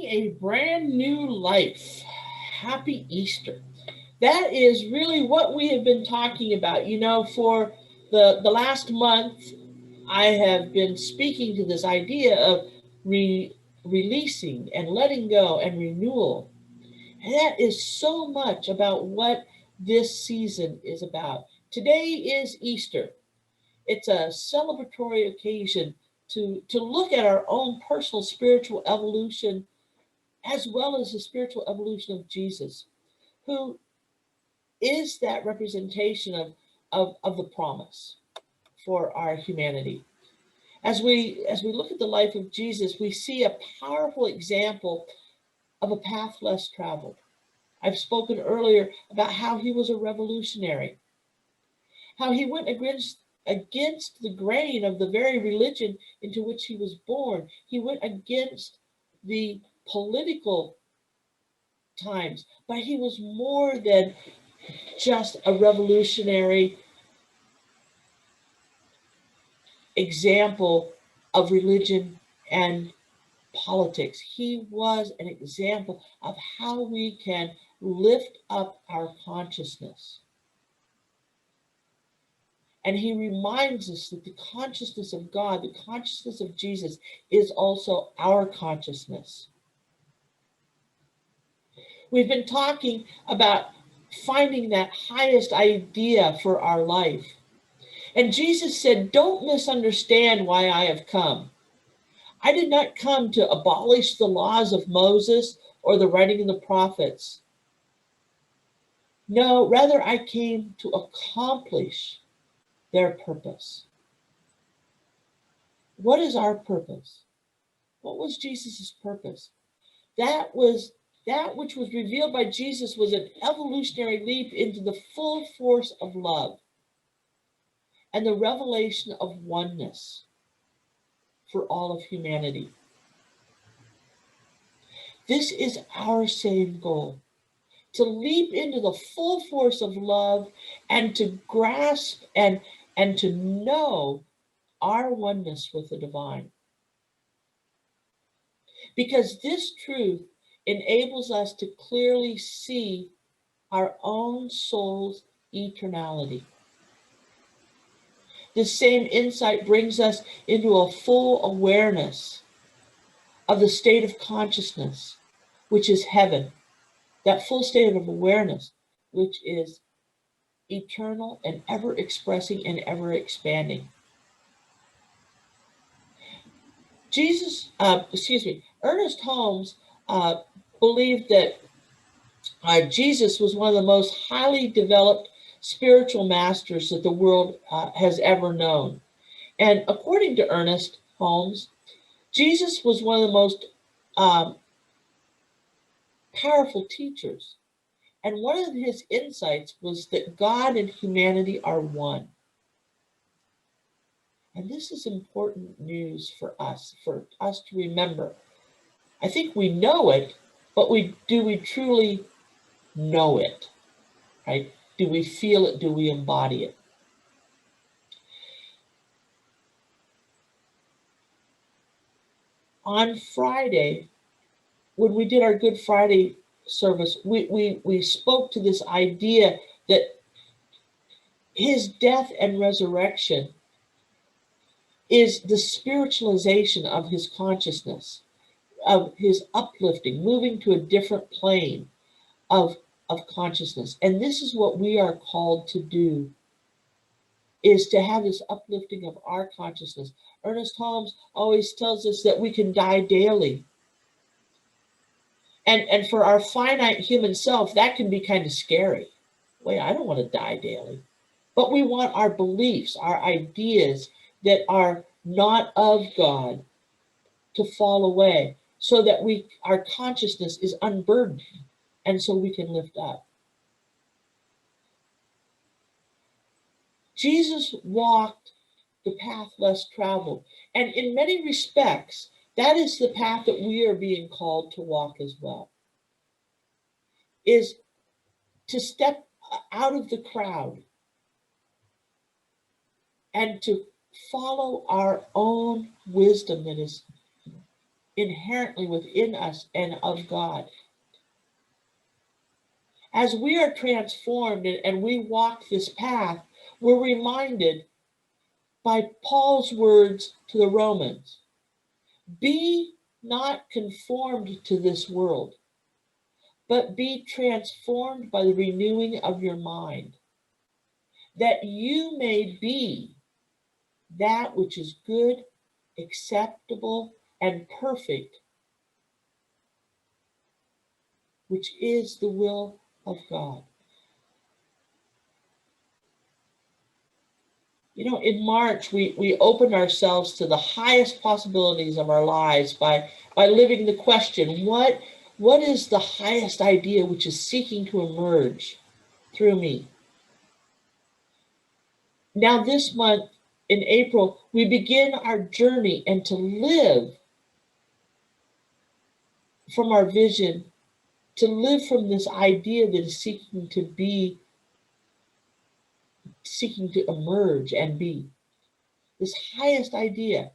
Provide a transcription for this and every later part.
a brand new life. Happy Easter. That is really what we have been talking about. For the last month, I have been speaking to this idea of releasing and letting go and renewal. And that is so much about what this season is about. Today is Easter. It's a celebratory occasion to look at our own personal spiritual evolution as well as the spiritual evolution of Jesus, who is that representation of the promise for our humanity. As we look at the life of Jesus, we see a powerful example of a path less traveled. I've spoken earlier about how he was a revolutionary, how he went against the grain of the very religion into which he was born. He went against the political times, but he was more than just a revolutionary example of religion and politics. He was an example of how we can lift up our consciousness. And he reminds us that the consciousness of God, the consciousness of Jesus, is also our consciousness. We've been talking about finding that highest idea for our life. And Jesus said, "Don't misunderstand why I have come. I did not come to abolish the laws of Moses or the writing of the prophets. No, rather I came to accomplish their purpose." What is our purpose? What was Jesus's purpose? That which was revealed by Jesus was an evolutionary leap into the full force of love and the revelation of oneness for all of humanity. This is our same goal, to leap into the full force of love and to grasp and to know our oneness with the divine. Because this truth enables us to clearly see our own soul's eternality. This same insight brings us into a full awareness of the state of consciousness, which is heaven. That full state of awareness, which is eternal and ever expressing and ever expanding. Ernest Holmes believed that Jesus was one of the most highly developed spiritual masters that the world has ever known. And according to Ernest Holmes, Jesus was one of the most powerful teachers. And one of his insights was that God and humanity are one. And this is important news for us to remember. I think we know it, but do we truly know it, right? Do we feel it? Do we embody it? On Friday, when we did our Good Friday service, we spoke to this idea that his death and resurrection is the spiritualization of his consciousness, of his uplifting, moving to a different plane of consciousness. And this is what we are called to do, is to have this uplifting of our consciousness. Ernest Holmes always tells us that we can die daily. And for our finite human self, that can be kind of scary. Wait, I don't want to die daily. But we want our beliefs, our ideas that are not of God to fall away, so that our consciousness is unburdened, and so we can lift up. Jesus walked the path less traveled, and in many respects, that is the path that we are being called to walk as well, is to step out of the crowd and to follow our own wisdom that is inherently within us and of God. As we are transformed and we walk this path, we're reminded by Paul's words to the Romans, be not conformed to this world, but be transformed by the renewing of your mind, that you may be that which is good, acceptable, and perfect, which is the will of God. You know, in March, we opened ourselves to the highest possibilities of our lives by living the question, what is the highest idea which is seeking to emerge through me? Now, this month, in April, we begin our journey and to live from our vision, to live from this idea that is seeking to emerge and be. This highest idea.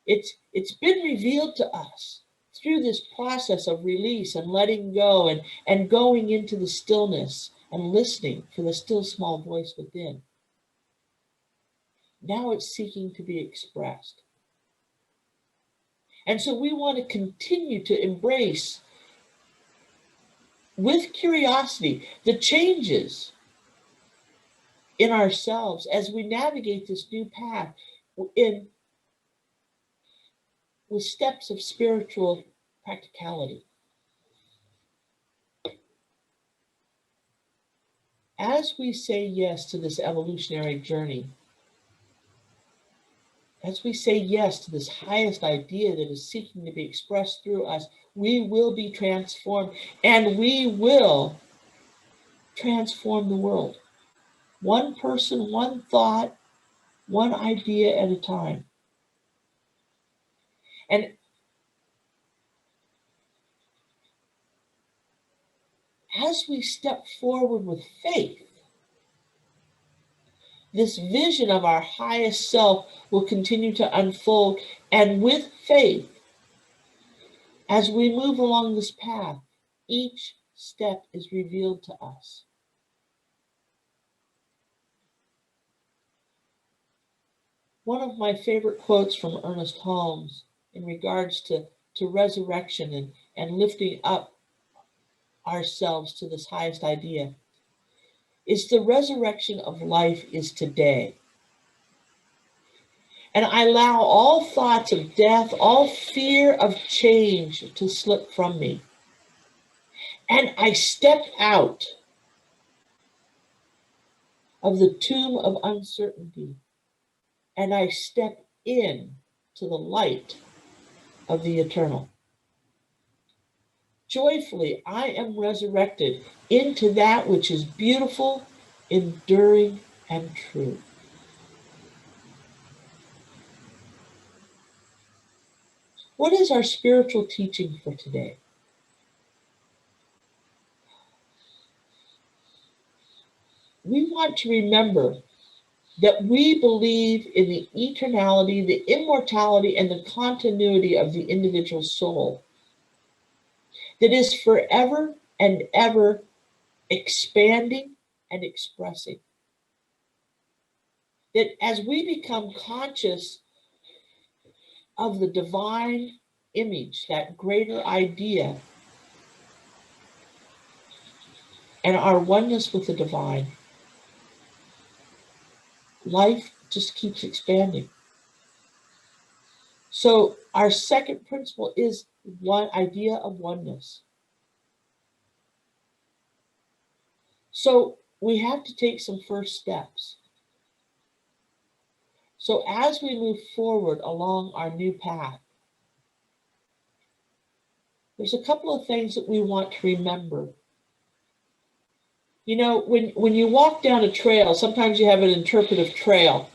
It's been revealed to us through this process of release and letting go and going into the stillness and listening for the still small voice within. Now it's seeking to be expressed. And so we want to continue to embrace with curiosity the changes in ourselves as we navigate this new path with steps of spiritual practicality. As we say yes to this evolutionary journey, as we say yes to this highest idea that is seeking to be expressed through us, we will be transformed and we will transform the world. One person, one thought, one idea at a time. And as we step forward with faith, this vision of our highest self will continue to unfold. And with faith, as we move along this path, each step is revealed to us. One of my favorite quotes from Ernest Holmes in regards to resurrection and lifting up ourselves to this highest idea is the resurrection of life is today. And I allow all thoughts of death, all fear of change to slip from me. And I step out of the tomb of uncertainty and I step in to the light of the eternal. Joyfully, I am resurrected into that which is beautiful, enduring, and true. What is our spiritual teaching for today? We want to remember that we believe in the eternality, the immortality, and the continuity of the individual soul that is forever and ever expanding and expressing. That as we become conscious of the divine image, that greater idea, and our oneness with the divine, life just keeps expanding. So our second principle is one idea of oneness. So we have to take some first steps. So as we move forward along our new path, there's a couple of things that we want to remember. You know, when you walk down a trail, sometimes you have an interpretive trail.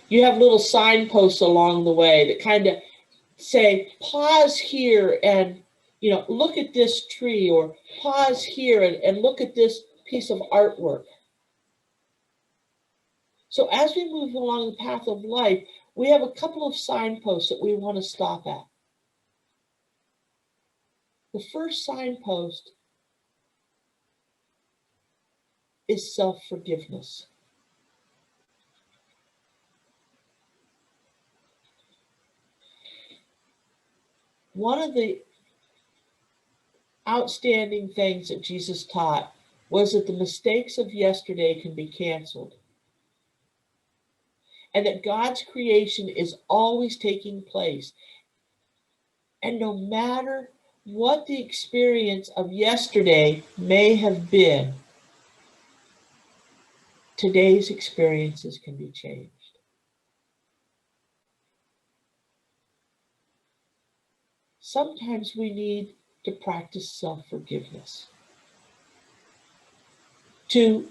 You have little signposts along the way that kind of say, pause here and, look at this tree, or pause here and look at this piece of artwork. So as we move along the path of life, we have a couple of signposts that we want to stop at. The first signpost is self-forgiveness. One of the outstanding things that Jesus taught was that the mistakes of yesterday can be canceled, and that God's creation is always taking place. And no matter what the experience of yesterday may have been, today's experiences can be changed. Sometimes we need to practice self-forgiveness, to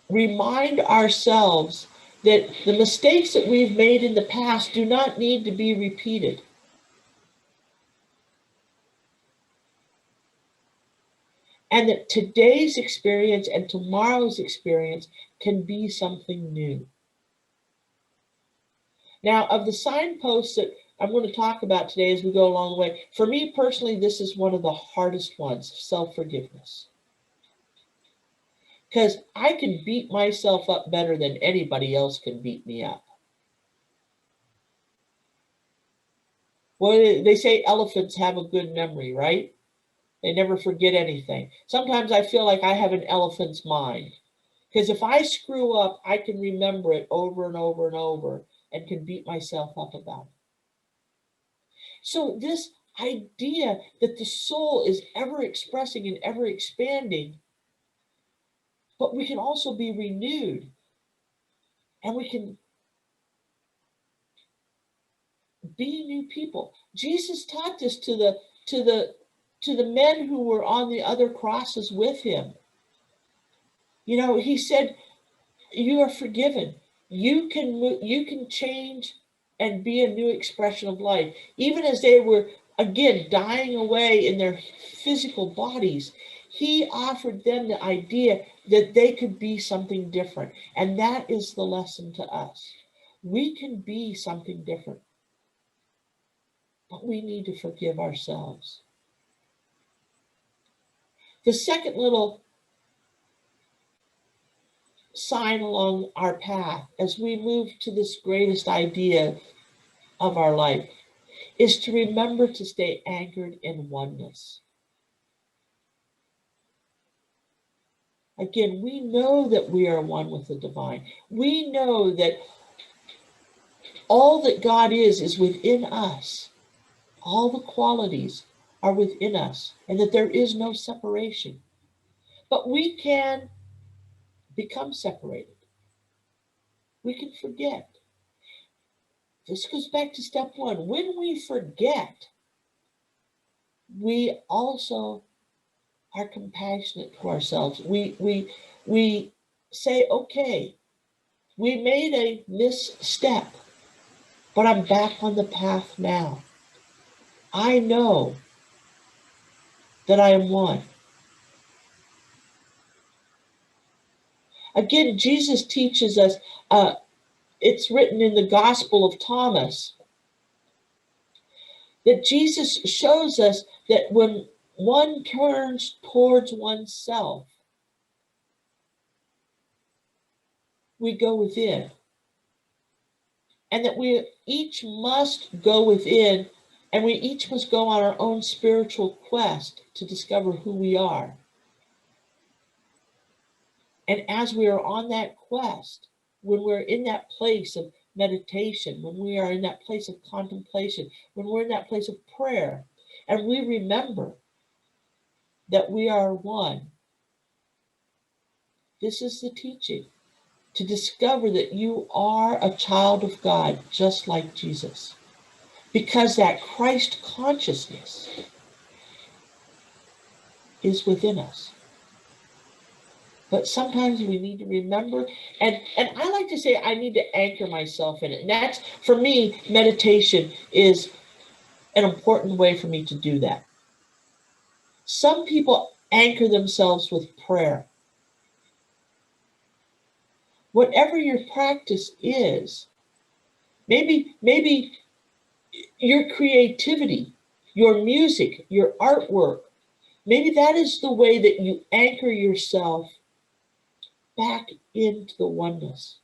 remind ourselves that the mistakes that we've made in the past do not need to be repeated. And that today's experience and tomorrow's experience can be something new. Now, of the signposts that I'm going to talk about today as we go along the way, for me personally, this is one of the hardest ones, self-forgiveness. Because I can beat myself up better than anybody else can beat me up. Well, they say elephants have a good memory, right? They never forget anything. Sometimes I feel like I have an elephant's mind. Because if I screw up, I can remember it over and over and over and can beat myself up about it. So this idea that the soul is ever expressing and ever expanding, but we can also be renewed, and we can be new people. Jesus taught this to the men who were on the other crosses with him. You know, he said, you are forgiven. You can change and be a new expression of life. Even as they were, again, dying away in their physical bodies, he offered them the idea that they could be something different. And that is the lesson to us. We can be something different, but we need to forgive ourselves. The second little sign along our path as we move to this greatest idea of our life is to remember to stay anchored in oneness. Again, we know that we are one with the divine. We know that all that God is within us. All the qualities are within us, and that there is no separation. But we can become separated. We can forget. This goes back to step one. When we forget, we also are compassionate to ourselves. We say, okay, we made a misstep, but I'm back on the path now. I know that I am one. Again, Jesus teaches us, it's written in the Gospel of Thomas, that Jesus shows us that when one turns towards oneself, we go within. And that we each must go within, and we each must go on our own spiritual quest to discover who we are. And as we are on that quest, when we're in that place of meditation, when we are in that place of contemplation, when we're in that place of prayer, and we remember that we are one, this is the teaching, to discover that you are a child of God, just like Jesus. Because that Christ consciousness is within us. But sometimes we need to remember, and I like to say I need to anchor myself in it. And that's, for me, meditation is an important way for me to do that. Some people anchor themselves with prayer. Whatever your practice is, maybe your creativity your music, your artwork. Maybe that is the way that you anchor yourself back into the oneness.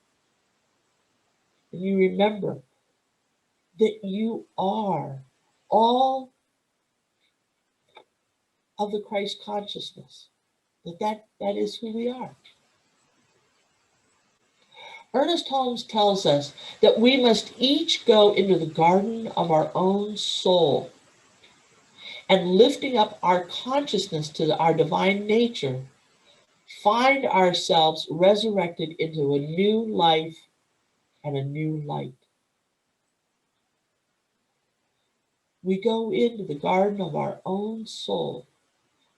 And you remember that you are all of the Christ consciousness, that is who we are. Ernest Holmes tells us that we must each go into the garden of our own soul and lifting up our consciousness to our divine nature, find ourselves resurrected into a new life and a new light. We go into the garden of our own soul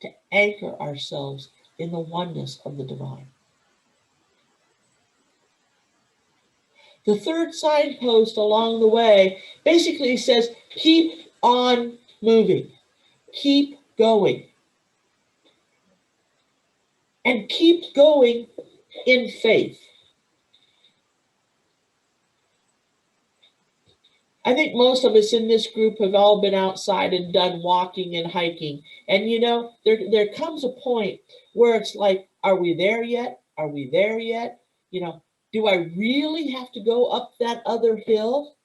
to anchor ourselves in the oneness of the divine. The third signpost along the way basically says, keep on moving, keep going, and keep going in faith. I think most of us in this group have all been outside and done walking and hiking. And there comes a point where it's like, are we there yet? Are we there yet? Do I really have to go up that other hill?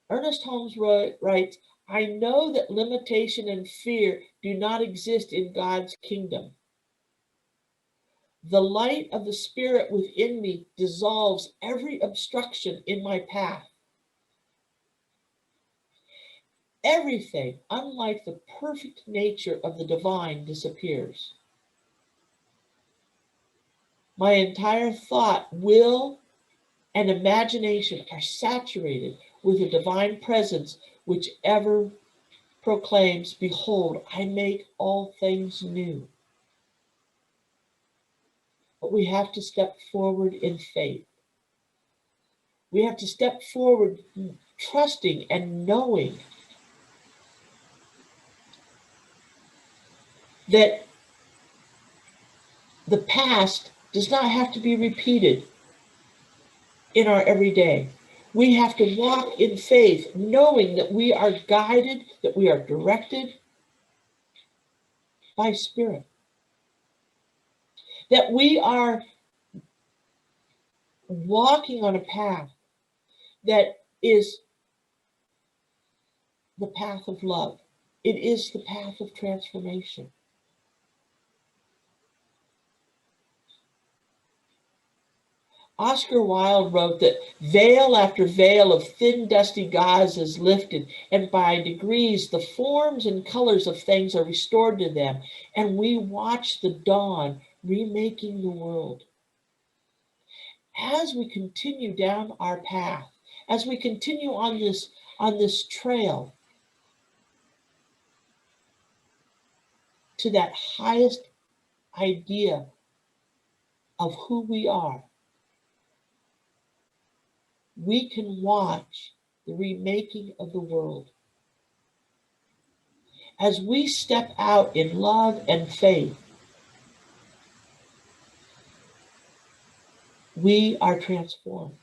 Ernest Holmes writes, I know that limitation and fear do not exist in God's kingdom. The light of the Spirit within me dissolves every obstruction in my path. Everything, unlike the perfect nature of the divine, disappears. My entire thought, will, and imagination are saturated with the divine presence, which ever proclaims, behold, I make all things new. But we have to step forward in faith. We have to step forward trusting and knowing that the past does not have to be repeated in our everyday. We have to walk in faith, knowing that we are guided, that we are directed by Spirit, that we are walking on a path that is the path of love. It is the path of transformation. Oscar Wilde wrote that veil after veil of thin, dusty gauze is lifted, and by degrees the forms and colors of things are restored to them, and we watch the dawn remaking the world. As we continue down our path, as we continue on this trail to that highest idea of who we are, we can watch the remaking of the world. As we step out in love and faith, we are transformed.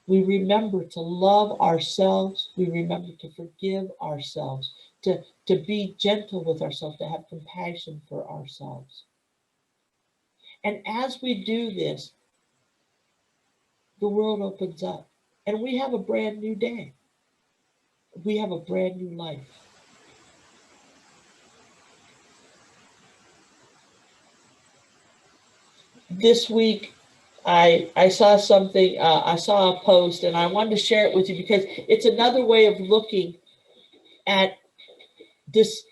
We remember to love ourselves. We remember to forgive ourselves, to be gentle with ourselves, to have compassion for ourselves. And as we do this, the world opens up and we have a brand new day. We have a brand new life. This week, I saw something, I saw a post, and I wanted to share it with you because it's another way of looking at this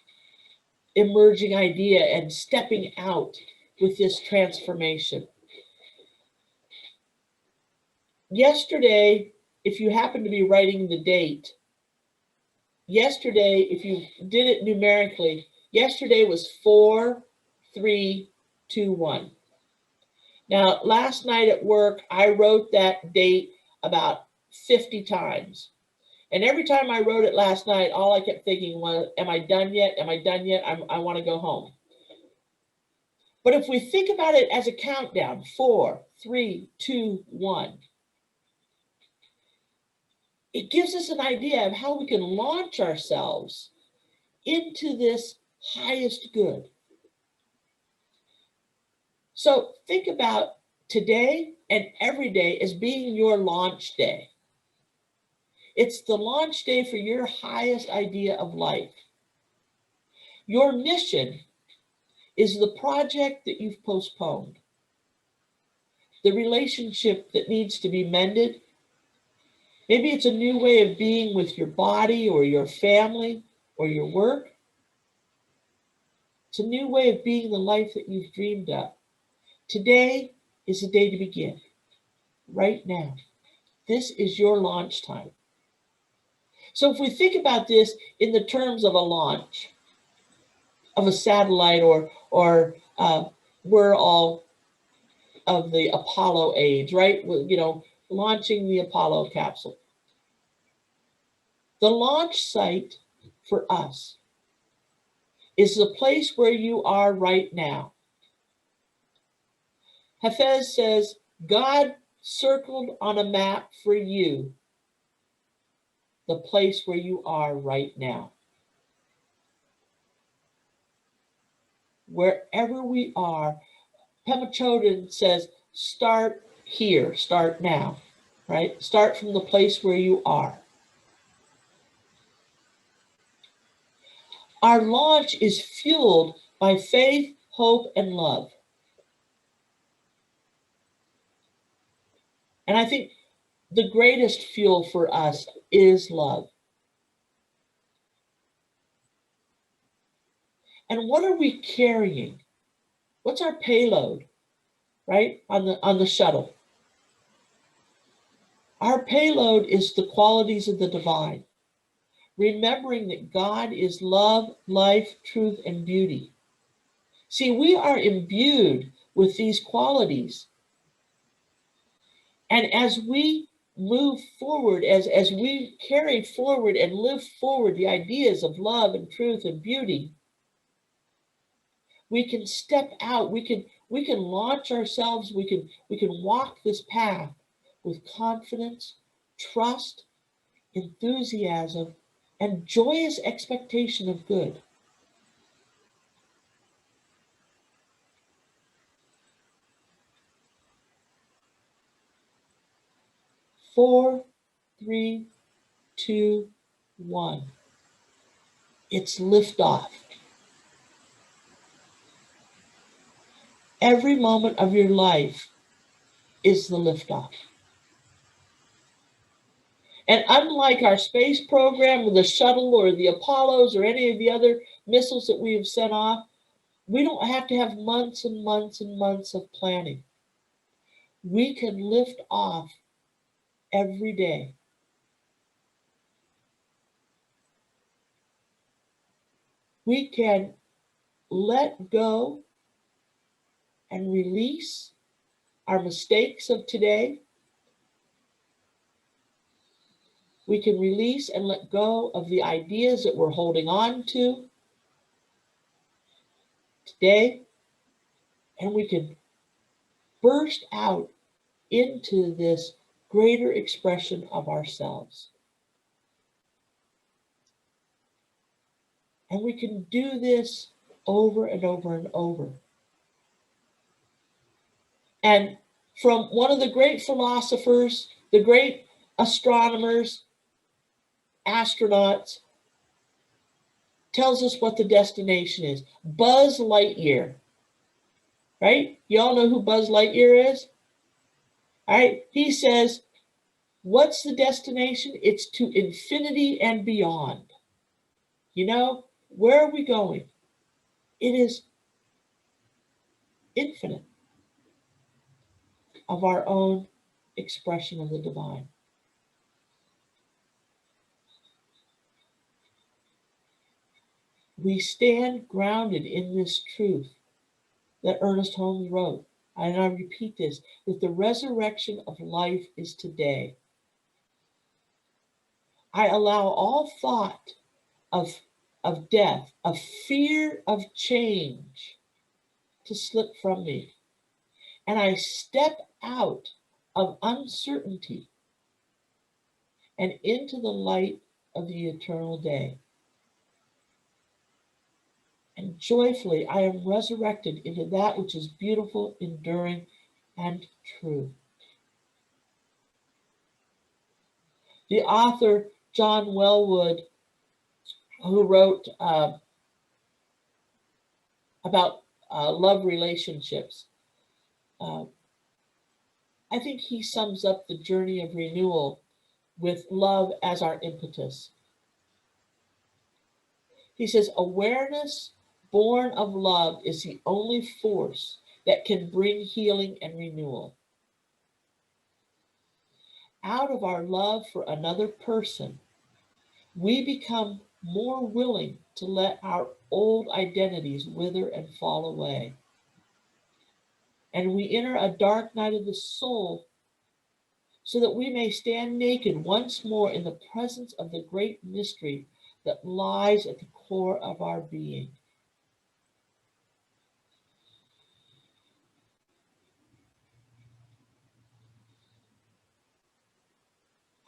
emerging idea and stepping out with this transformation. Yesterday, if you happen to be writing the date, yesterday, if you did it numerically, yesterday was 4-3-2-1. Now, last night at work, I wrote that date about 50 times. And every time I wrote it last night, all I kept thinking was, am I done yet? Am I done yet? I want to go home. But if we think about it as a countdown, 4, 3, 2, 1, it gives us an idea of how we can launch ourselves into this highest good. So think about today and every day as being your launch day. It's the launch day for your highest idea of life. Your mission is the project that you've postponed, the relationship that needs to be mended. Maybe it's a new way of being with your body or your family or your work. It's a new way of being the life that you've dreamed of. Today is the day to begin, right now. This is your launch time. So if we think about this in the terms of a launch, of a satellite, or we're all of the Apollo age, right? Launching the Apollo capsule. The launch site for us is the place where you are right now. Hafez says, God circled on a map for you the place where you are right now. Wherever we are, Pema Chodron says, start here, start now, right? Start from the place where you are. Our launch is fueled by faith, hope, and love. And I think the greatest fuel for us is love. And what are we carrying? What's our payload, right? On the shuttle. Our payload is the qualities of the divine. Remembering that God is love, life, truth, and beauty. See, we are imbued with these qualities. And as we move forward, as we carry forward and live forward the ideas of love and truth and beauty, we can step out, we can launch ourselves, we can walk this path with confidence, trust, enthusiasm, and joyous expectation of good. Four, three, two, one. It's liftoff. Every moment of your life is the liftoff. And unlike our space program with the shuttle or the Apollos or any of the other missiles that we have sent off, we don't have to have months and months and months of planning. We can lift off every day. We can let go and release our mistakes of today. We can release and let go of the ideas that we're holding on to today, and we can burst out into this greater expression of ourselves. And we can do this over and over and over. And from one of the great philosophers, the great astronomers, astronauts, tells us what the destination is. Buzz Lightyear, right? You all know who Buzz Lightyear is? All right, he says, what's the destination? It's to infinity and beyond. You know, where are we going? It is infinite of our own expression of the divine. We stand grounded in this truth that Ernest Holmes wrote, and I repeat this, that the resurrection of life is today. I allow all thought of death, of fear of change to slip from me, and I step out of uncertainty and into the light of the eternal day. And joyfully I am resurrected into that which is beautiful, enduring, and true. The author, John Wellwood, who wrote about love relationships, I think he sums up the journey of renewal with love as our impetus. He says, awareness born of love is the only force that can bring healing and renewal. Out of our love for another person, we become more willing to let our old identities wither and fall away. And we enter a dark night of the soul so that we may stand naked once more in the presence of the great mystery that lies at the core of our being.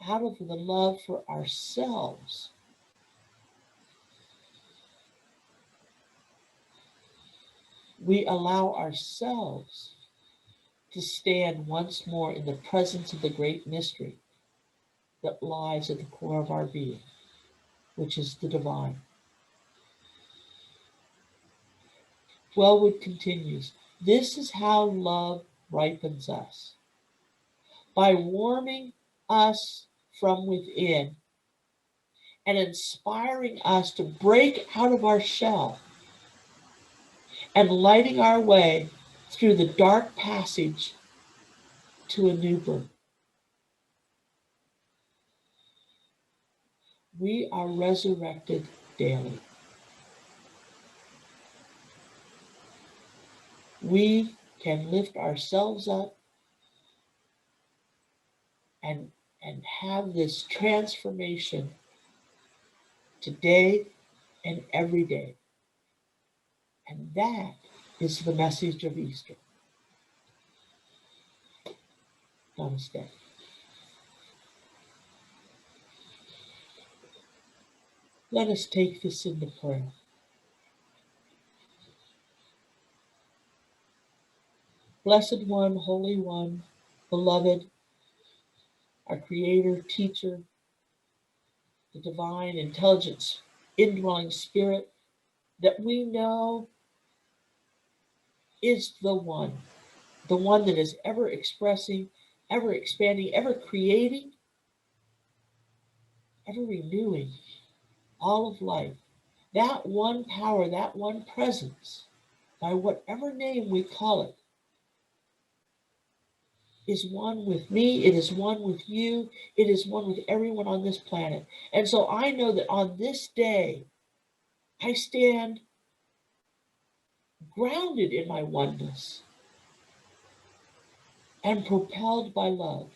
Out of the love for ourselves, we allow ourselves to stand once more in the presence of the great mystery that lies at the core of our being, which is the divine. Wellwood continues, this is how love ripens us. By warming us from within and inspiring us to break out of our shell and lighting our way through the dark passage to a new birth. We are resurrected daily. We can lift ourselves up and have this transformation today and every day. And that is the message of Easter. Namaste. Let us take this into prayer. Blessed One, Holy One, Beloved, our Creator, Teacher, the divine, intelligence, indwelling Spirit that we know is the one that is ever expressing, ever expanding, ever creating, ever renewing all of life. That one power, that one presence, by whatever name we call it, is one with me, it is one with you, it is one with everyone on this planet. And so I know that on this day, I stand grounded in my oneness and propelled by love.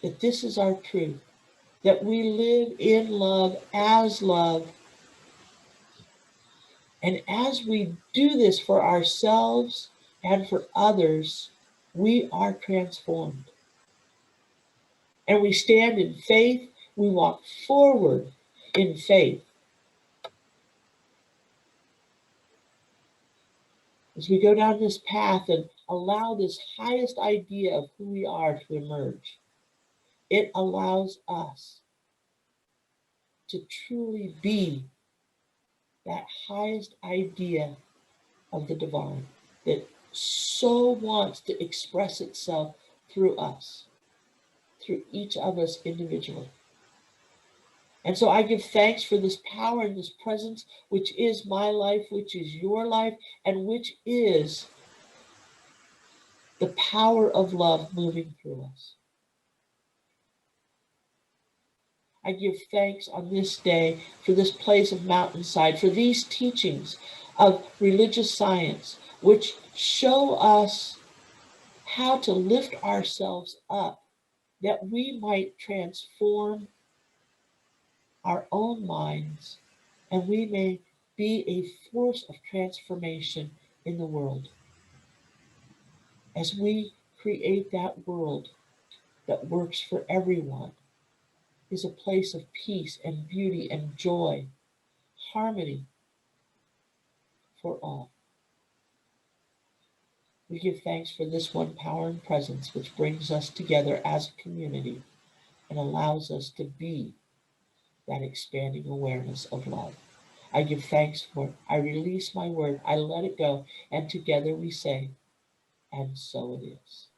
That this is our truth, that we live in love as love. And as we do this for ourselves and for others, we are transformed. And we stand in faith, we walk forward in faith. As we go down this path and allow this highest idea of who we are to emerge, it allows us to truly be that highest idea of the divine that so wants to express itself through us, through each of us individually. And so I give thanks for this power and this presence, which is my life, which is your life, and which is the power of love moving through us. I give thanks on this day for this place of Mountainside, for these teachings of religious science, which show us how to lift ourselves up, that we might transform our own minds, and we may be a force of transformation in the world. As we create that world that works for everyone, is a place of peace and beauty and joy, harmony for all. We give thanks for this one power and presence which brings us together as a community and allows us to be that expanding awareness of love. I give thanks for it. I release my word. I let it go. And together we say, and so it is.